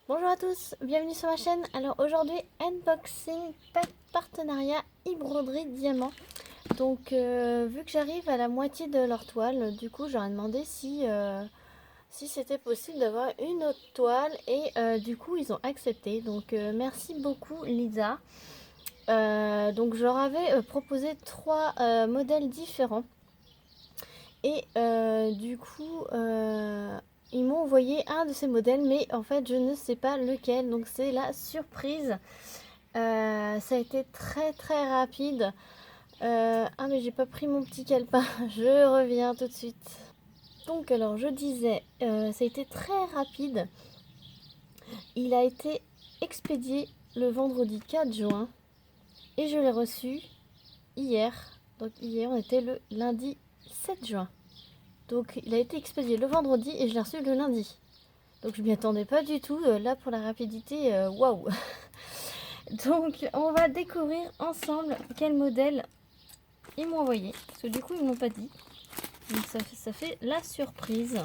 Bonjour à tous, bienvenue sur ma chaîne. Alors aujourd'hui, unboxing partenariat e-broderie diamant. Donc vu que j'arrive à la moitié de leur toile, du coup j'aurais demandé si c'était possible d'avoir une autre toile et du coup ils ont accepté. Donc merci beaucoup Lisa. Donc je leur avais proposé trois modèles différents et du coup ils m'ont envoyé un de ces modèles, mais en fait je ne sais pas lequel, donc c'est la surprise. Ça a été très très rapide. Ah mais j'ai pas pris mon petit calepin, je reviens tout de suite. Donc alors je disais, ça a été très rapide. Il a été expédié le vendredi 4 juin et je l'ai reçu hier. Donc hier on était le lundi 7 juin. Donc il a été expédié le vendredi et je l'ai reçu le lundi. Donc je m'y attendais pas du tout. Là pour la rapidité, waouh. Donc on va découvrir ensemble quel modèle ils m'ont envoyé. Parce que du coup ils m'ont pas dit. Donc ça fait la surprise.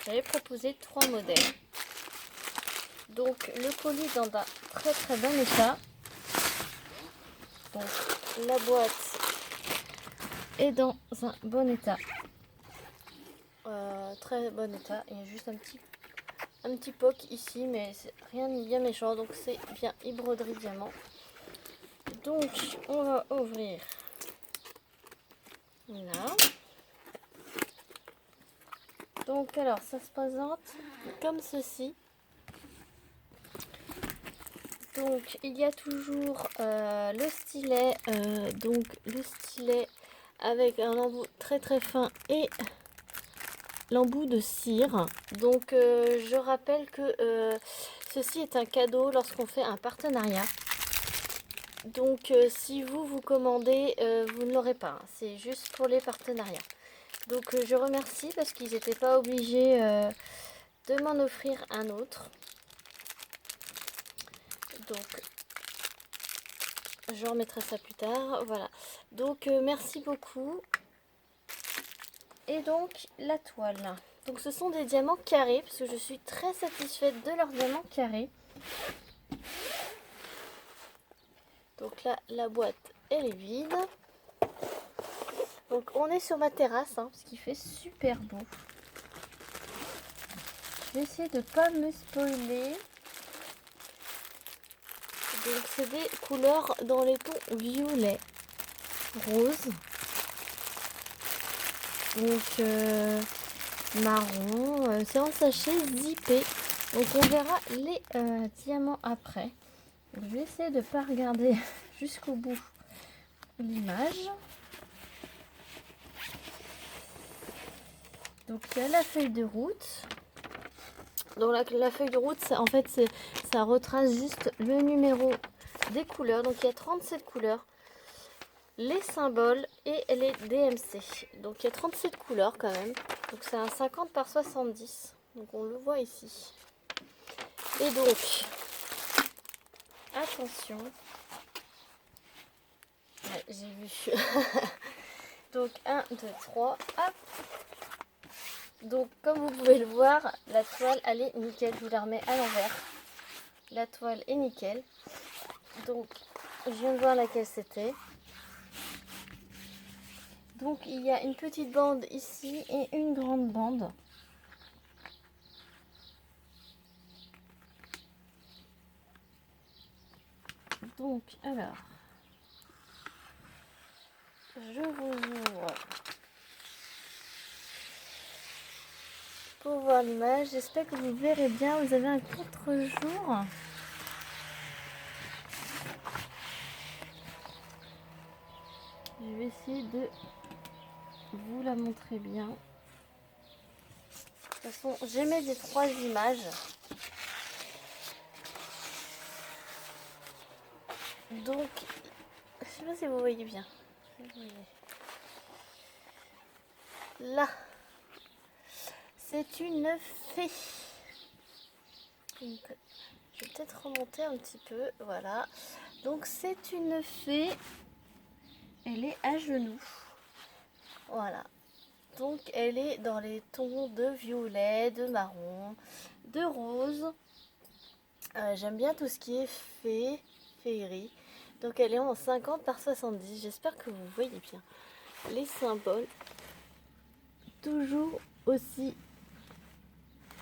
J'avais proposé trois modèles. Donc le colis est dans un très très bon état. Donc la boîte est dans un bon état. Très bon état. Il y a juste un petit poc ici, mais c'est rien de bien méchant, donc c'est bien e-broderie diamant. Donc on va ouvrir là. Donc alors ça se présente comme ceci. Donc il y a toujours le stylet, avec un embout très très fin et l'embout de cire. Donc je rappelle que ceci est un cadeau lorsqu'on fait un partenariat. Donc si vous commandez, vous ne l'aurez pas, hein. C'est juste pour les partenariats. Donc je remercie parce qu'ils n'étaient pas obligés de m'en offrir un autre. Donc je remettrai ça plus tard. Voilà. Donc merci beaucoup. Et donc la toile. Donc ce sont des diamants carrés parce que je suis très satisfaite de leurs diamants carrés. Donc là la boîte elle est vide. Donc on est sur ma terrasse hein, parce qu'il fait super beau. Je vais essayer de ne pas me spoiler. Donc c'est des couleurs dans les tons violet, rose, donc marron. C'est en sachet zippé. Donc on verra les diamants après. Donc, je vais essayer de ne pas regarder jusqu'au bout l'image. Donc il y a la feuille de route. Donc la feuille de route, ça, en fait, ça retrace juste le numéro des couleurs. Donc il y a 37 couleurs, les symboles et les DMC. Donc il y a 37 couleurs quand même. Donc c'est un 50 par 70. Donc on le voit ici. Et donc, attention. Ouais, j'ai vu. Donc 1, 2, 3. Hop. Donc comme vous pouvez le voir, la toile elle est nickel. Je vous la remets à l'envers. La toile est nickel. Donc je viens de voir laquelle c'était. Donc il y a une petite bande ici et une grande bande. Donc alors, je vous ouvre pour voir l'image. J'espère que vous verrez bien. Vous avez un contre-jour. Je vais essayer de vous la montrer bien. De toute façon, j'aimais les trois images. Donc, je sais pas si vous voyez bien. Là, c'est une fée. Je vais peut-être remonter un petit peu. Voilà. Donc, c'est une fée. Elle est à genoux. Voilà. Donc elle est dans les tons de violet, de marron, de rose. J'aime bien tout ce qui est féerie. Donc elle est en 50 par 70. J'espère que vous voyez bien les symboles. Toujours aussi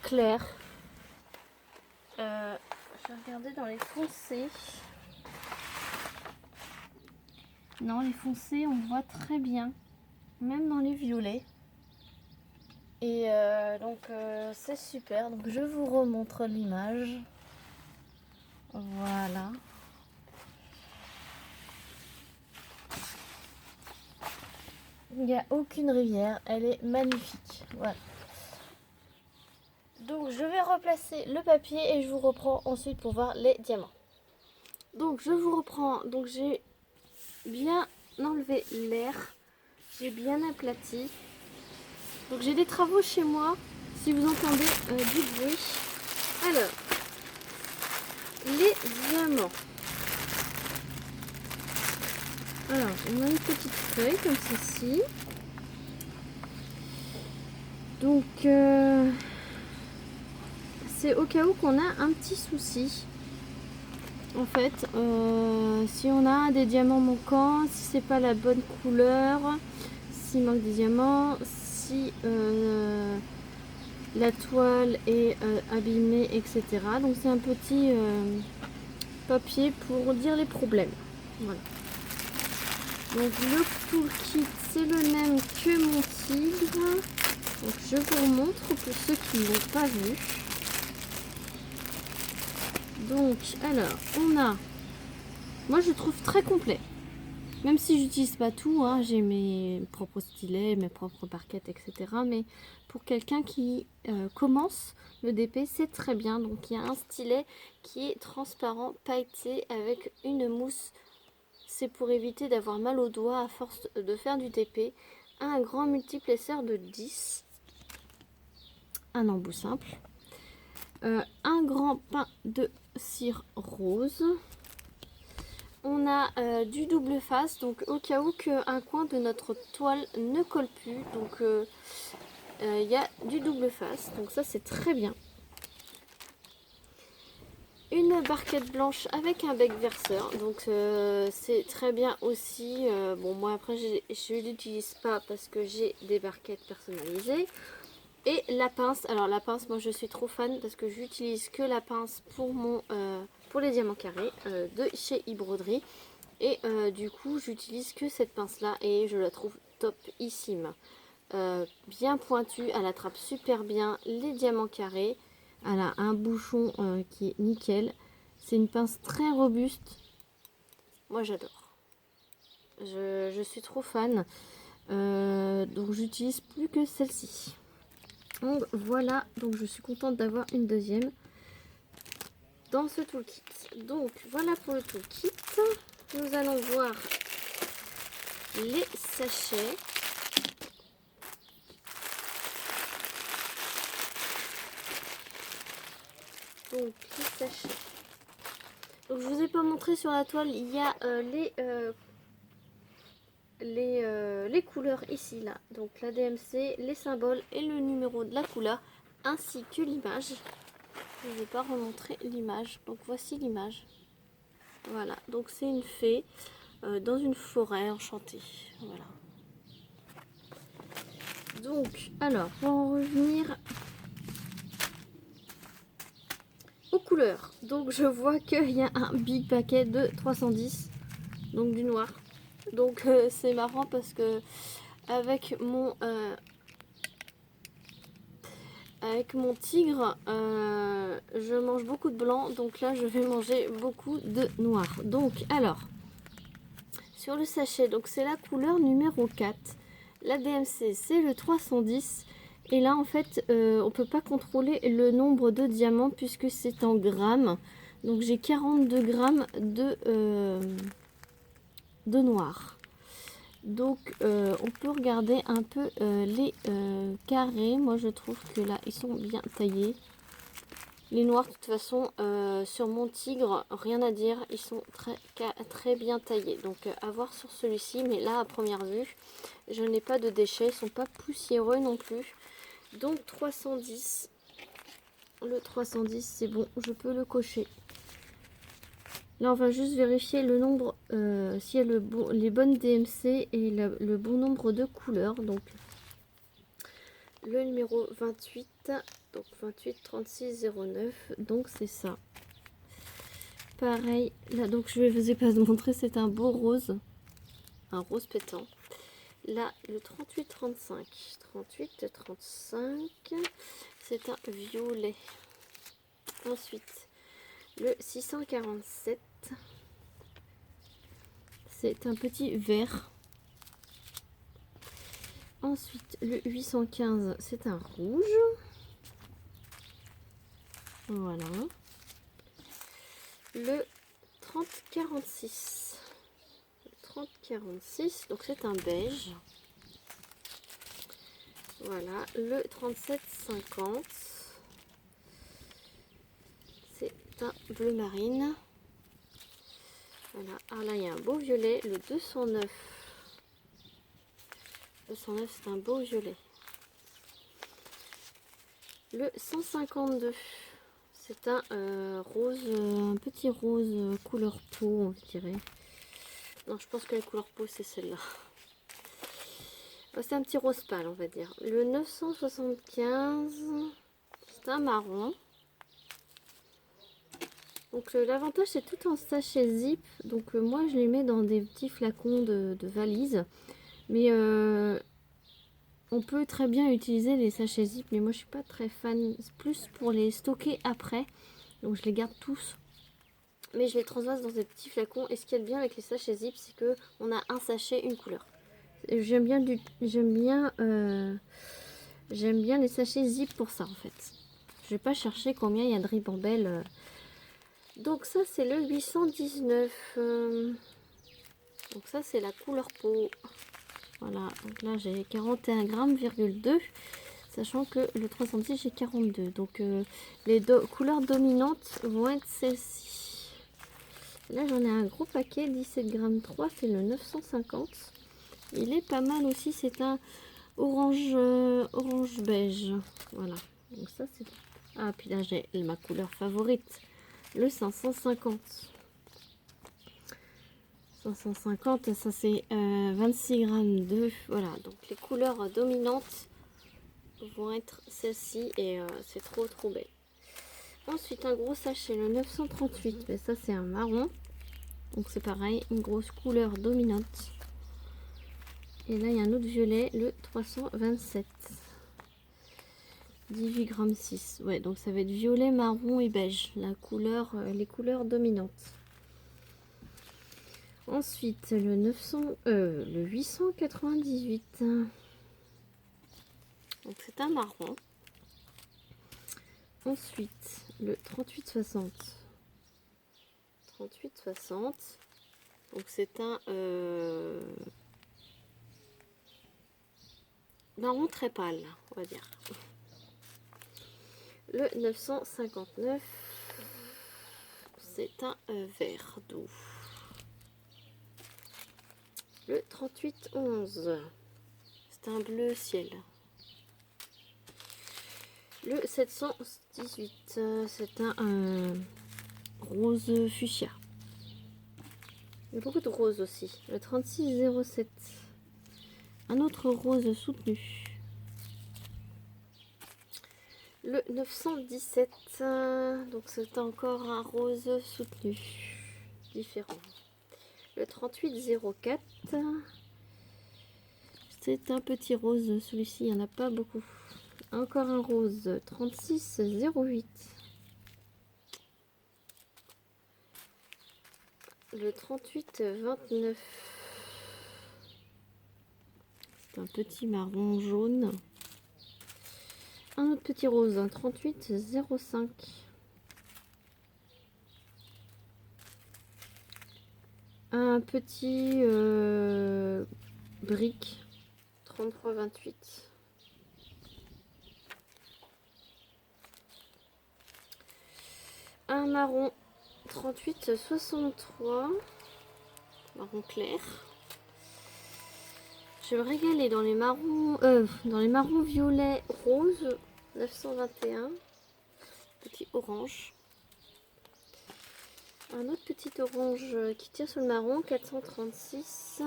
clairs. Je vais regarder dans les foncés. Non, les foncés, on voit très bien. Même dans les violets. Et donc c'est super. Donc je vous remontre l'image. Voilà. Il n'y a aucune rivière. Elle est magnifique. Voilà. Donc je vais replacer le papier et je vous reprends ensuite pour voir les diamants. Donc je vous reprends. Donc j'ai bien enlevé l'air. J'ai bien aplati. Donc j'ai des travaux chez moi. Si vous entendez du bruit. Alors, les diamants. Alors, on a une petite feuille comme ceci. Donc, c'est au cas où qu'on a un petit souci. En fait, si on a des diamants manquants, si c'est pas la bonne couleur, s'il manque des diamants, si la toile est abîmée, etc. Donc c'est un petit papier pour dire les problèmes. Voilà. Donc le toolkit c'est le même que mon tigre. Donc je vous remontre pour ceux qui ne l'ont pas vu. Donc alors on a, moi je trouve très complet. Même si j'utilise pas tout, hein, j'ai mes propres stylets, mes propres barquettes, etc. Mais pour quelqu'un qui commence le DP, c'est très bien. Donc il y a un stylet qui est transparent, pailleté avec une mousse. C'est pour éviter d'avoir mal aux doigts à force de faire du DP. Un grand multiplesseur de 10. Un embout simple. Un grand pain de cire rose. On a du double face, donc au cas où qu'un coin de notre toile ne colle plus, donc il y a du double face, donc ça c'est très bien. Une barquette blanche avec un bec verseur, donc c'est très bien aussi. Bon, moi après je l'utilise pas parce que j'ai des barquettes personnalisées. Et la pince, alors la pince, moi je suis trop fan parce que j'utilise que la pince pour pour les diamants carrés de chez eBroderie. Et du coup j'utilise que cette pince là et je la trouve topissime. Bien pointue, elle attrape super bien les diamants carrés. Elle a un bouchon qui est nickel. C'est une pince très robuste. Moi j'adore. Je suis trop fan. Donc j'utilise plus que celle-ci. Donc voilà, donc je suis contente d'avoir une deuxième dans ce toolkit. Donc voilà pour le toolkit. Nous allons voir les sachets. Donc les sachets. Donc je vous ai pas montré sur la toile, il y a les couleurs ici là. Donc la DMC, les symboles et le numéro de la couleur ainsi que l'image. Je ne vais pas remontrer l'image. Donc voici l'image. Voilà, donc c'est une fée dans une forêt enchantée. Voilà. Donc, alors, pour en revenir aux couleurs. Donc, je vois qu'il y a un big paquet de 310, donc du noir. Donc, c'est marrant parce que avec mon tigre, je mange beaucoup de blanc. Donc là, je vais manger beaucoup de noir. Donc, alors, sur le sachet, donc c'est la couleur numéro 4. La DMC, c'est le 310. Et là, en fait, on peut pas contrôler le nombre de diamants puisque c'est en grammes. Donc, j'ai 42 grammes de noir. Donc, on peut regarder un peu les carrés. Moi, je trouve que là, ils sont bien taillés. Les noirs, de toute façon, sur mon tigre, rien à dire. Ils sont très bien taillés. Donc, à voir sur celui-ci. Mais là, à première vue, je n'ai pas de déchets. Ils ne sont pas poussiéreux non plus. Donc, 310. Le 310, c'est bon. Je peux le cocher. Là, on va juste vérifier le nombre, s'il y a les bonnes DMC et le bon nombre de couleurs. Donc, le numéro 28, donc 28 36 09, donc c'est ça. Pareil, là, donc je ne vous ai pas montré, c'est un beau rose, un rose pétant. Là, le 38 35, 38 35, c'est un violet. Ensuite, le 647, c'est un petit vert. Ensuite, le 815, c'est un rouge. Voilà. Le 3046. Le 3046, donc c'est un beige. Voilà. Le 3750, c'est un bleu marine. Voilà. Ah là, il y a un beau violet. Le 209. 209, c'est un beau violet. Le 152, c'est un rose, un petit rose couleur peau, on dirait. Non, je pense que la couleur peau, c'est celle-là. C'est un petit rose pâle, on va dire. Le 975, c'est un marron. Donc l'avantage, c'est tout en sachet zip. Donc moi, je les mets dans des petits flacons de valise. Mais on peut très bien utiliser les sachets zip, mais moi je suis pas très fan. C'est plus pour les stocker après. Donc je les garde tous. Mais je les transvase dans des petits flacons. Et ce qui est bien avec les sachets zip, c'est que on a un sachet, une couleur. J'aime bien les sachets zip pour ça en fait. Je vais pas chercher combien il y a de ribambelles. Donc ça c'est le 819. Donc ça c'est la couleur peau. Voilà, donc là j'ai 41 grammes,2, sachant que le 310 j'ai 42. Donc les couleurs dominantes vont être celles-ci. Là j'en ai un gros paquet, 17 grammes 3, c'est le 950. Il est pas mal aussi, c'est un orange, orange beige. Voilà, donc ça c'est... Ah, puis là j'ai ma couleur favorite, le 550. 550, ça c'est 26 grammes de... Voilà, donc les couleurs dominantes vont être celles-ci et c'est trop belle. Ensuite, un gros sachet, le 938, mais ça c'est un marron. Donc c'est pareil, une grosse couleur dominante. Et là, il y a un autre violet, le 327. 18 grammes 6. Ouais, donc ça va être violet, marron et beige, la couleur, les couleurs dominantes. Ensuite, le 898. Donc c'est un marron. Ensuite, le 3860. 3860. Donc c'est un marron très pâle, on va dire. Le 959, c'est un vert doux. Le 3811, c'est un bleu ciel. Le 718, c'est un rose fuchsia. Il y a beaucoup de roses aussi. Le 3607, un autre rose soutenu. Le 917, donc c'est encore un rose soutenu, différent. Le 3804, c'est un petit rose, celui-ci, il n'y en a pas beaucoup. Encore un rose, 3608. Le 3829, c'est un petit marron jaune. Un autre petit rose, 3805. Un petit brique, 3328. un marron 38,63. Marron clair. Je vais me régaler dans les marrons violets roses 921. Petit orange. Un autre petit orange qui tire sur le marron 436.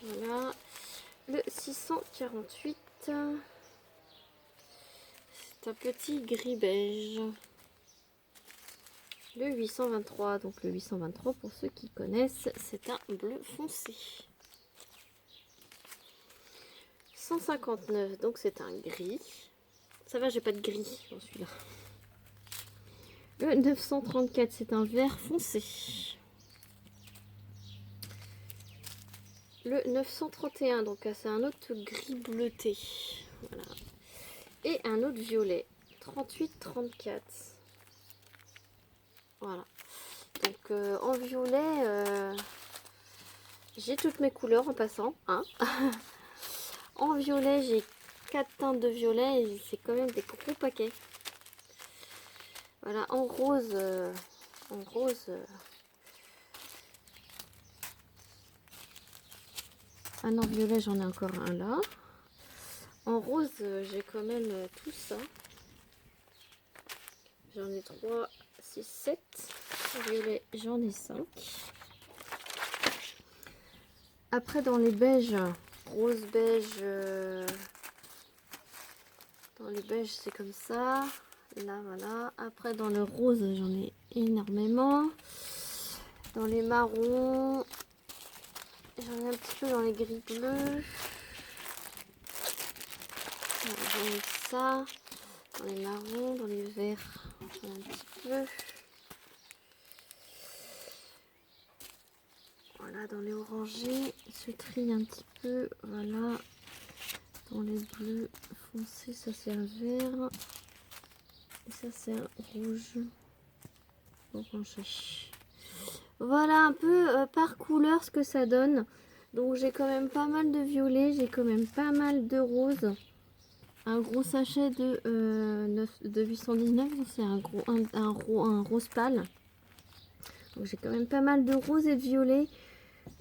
Voilà. Le 648. C'est un petit gris beige. Le 823, donc le 823 pour ceux qui connaissent, c'est un bleu foncé. 159, donc c'est un gris. Ça va, j'ai pas de gris dans celui-là. Le 934, c'est un vert foncé. Le 931, donc c'est un autre gris bleuté. Voilà. Et un autre violet. 38-34. Voilà. Donc en violet, j'ai toutes mes couleurs en passant. Hein. En violet, j'ai 4 teintes de violet et c'est quand même des gros paquets. Voilà, en rose, ah non, violet, j'en ai encore un là. En rose, j'ai quand même tout ça. J'en ai 3, 6, 7. Violet, j'en ai 5. Après, dans les beiges, rose beige, dans les beiges, c'est comme ça. Là, voilà. Après, dans le rose, j'en ai énormément. Dans les marrons, j'en ai un petit peu dans les gris bleus. J'en ai ça. Dans les marrons, dans les verts, j'en ai un petit peu. Voilà, dans les orangés, je trie un petit peu. Voilà. Dans les bleus foncés, ça c'est un vert. Et ça c'est un rouge orangé. Voilà un peu par couleur ce que ça donne. Donc j'ai quand même pas mal de violet, j'ai quand même pas mal de rose. Un gros sachet de 819, c'est un rose pâle. Donc j'ai quand même pas mal de rose et de violet.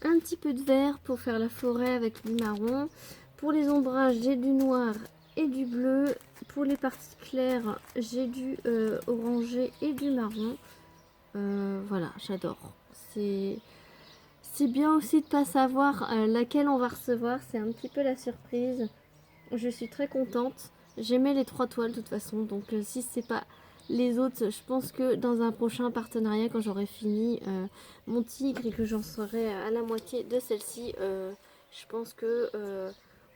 Un petit peu de vert pour faire la forêt avec du marron. Pour les ombrages, j'ai du noir et du bleu. Pour les parties claires, j'ai du orangé et du marron. Voilà, j'adore. C'est bien aussi de pas savoir laquelle on va recevoir. C'est un petit peu la surprise. Je suis très contente. J'aimais les 3 toiles de toute façon. Donc si c'est pas les autres, je pense que dans un prochain partenariat, quand j'aurai fini mon tigre et que j'en serai à la moitié de celle-ci, je pense que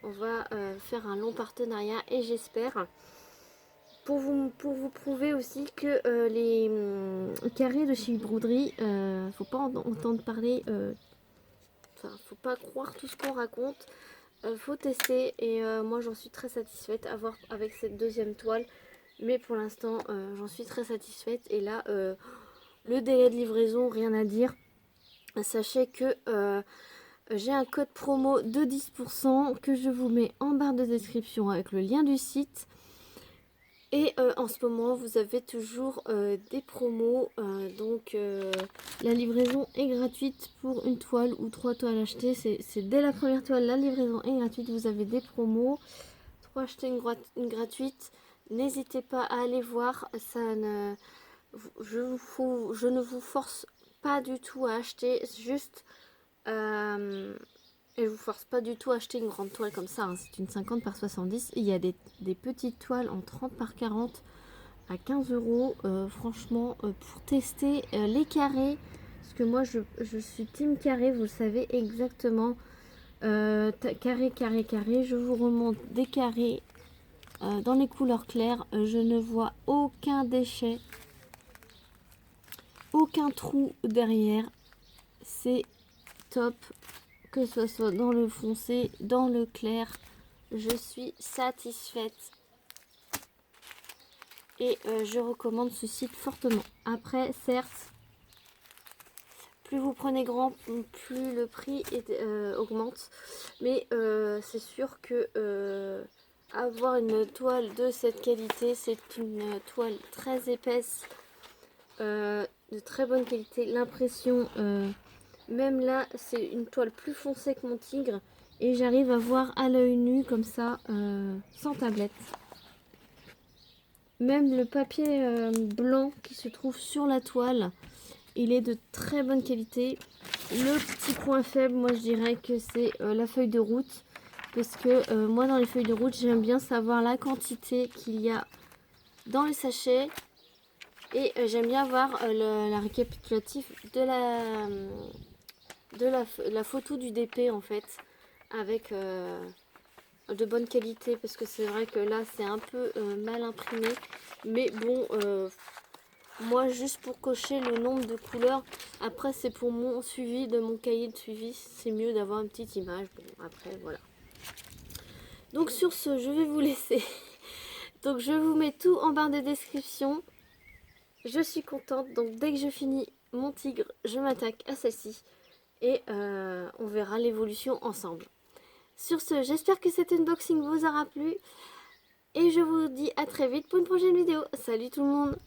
on va faire un long partenariat et j'espère. Pour vous prouver aussi que les carrés de chez Broderie, faut pas en entendre parler, faut pas croire tout ce qu'on raconte, faut tester et moi j'en suis très satisfaite à voir avec cette deuxième toile, mais pour l'instant j'en suis très satisfaite et là le délai de livraison, rien à dire. Sachez que j'ai un code promo de 10% que je vous mets en barre de description avec le lien du site. Et en ce moment, vous avez toujours des promos. Donc, la livraison est gratuite pour une toile ou 3 toiles achetées. C'est dès la première toile, la livraison est gratuite. Vous avez des promos. 3 achetées, une gratuite. N'hésitez pas à aller voir. Je ne vous force pas du tout à acheter. Juste... et je vous force pas du tout à acheter une grande toile comme ça, hein. C'est une 50 par 70. Il y a des petites toiles en 30 par 40 à 15 euros. Franchement, pour tester les carrés, parce que moi je suis team carré, vous le savez exactement. Carré, carré, carré. Je vous remonte des carrés dans les couleurs claires. Je ne vois aucun déchet, aucun trou derrière. C'est top. Que ce soit dans le foncé, dans le clair, je suis satisfaite. Et je recommande ce site fortement. Après, certes, plus vous prenez grand, plus le prix augmente. Mais c'est sûr que avoir une toile de cette qualité. C'est une toile très épaisse, de très bonne qualité. L'impression, même là, c'est une toile plus foncée que mon tigre. Et j'arrive à voir à l'œil nu comme ça, sans tablette. Même le papier blanc qui se trouve sur la toile, il est de très bonne qualité. Le petit point faible, moi je dirais que c'est la feuille de route. Parce que moi dans les feuilles de route, j'aime bien savoir la quantité qu'il y a dans les sachets. Et j'aime bien voir la récapitulatif de la photo du DP en fait. Avec de bonne qualité. Parce que c'est vrai que là c'est un peu mal imprimé. Mais bon... moi, juste pour cocher le nombre de couleurs, après c'est pour mon suivi de mon cahier de suivi, c'est mieux d'avoir une petite image. Bon, après voilà. Donc sur ce, je vais vous laisser. Donc je vous mets tout en barre de description. Je suis contente, donc dès que je finis mon tigre, je m'attaque à celle-ci. Et on verra l'évolution ensemble. Sur ce, j'espère que cet unboxing vous aura plu. Et je vous dis à très vite pour une prochaine vidéo. Salut tout le monde!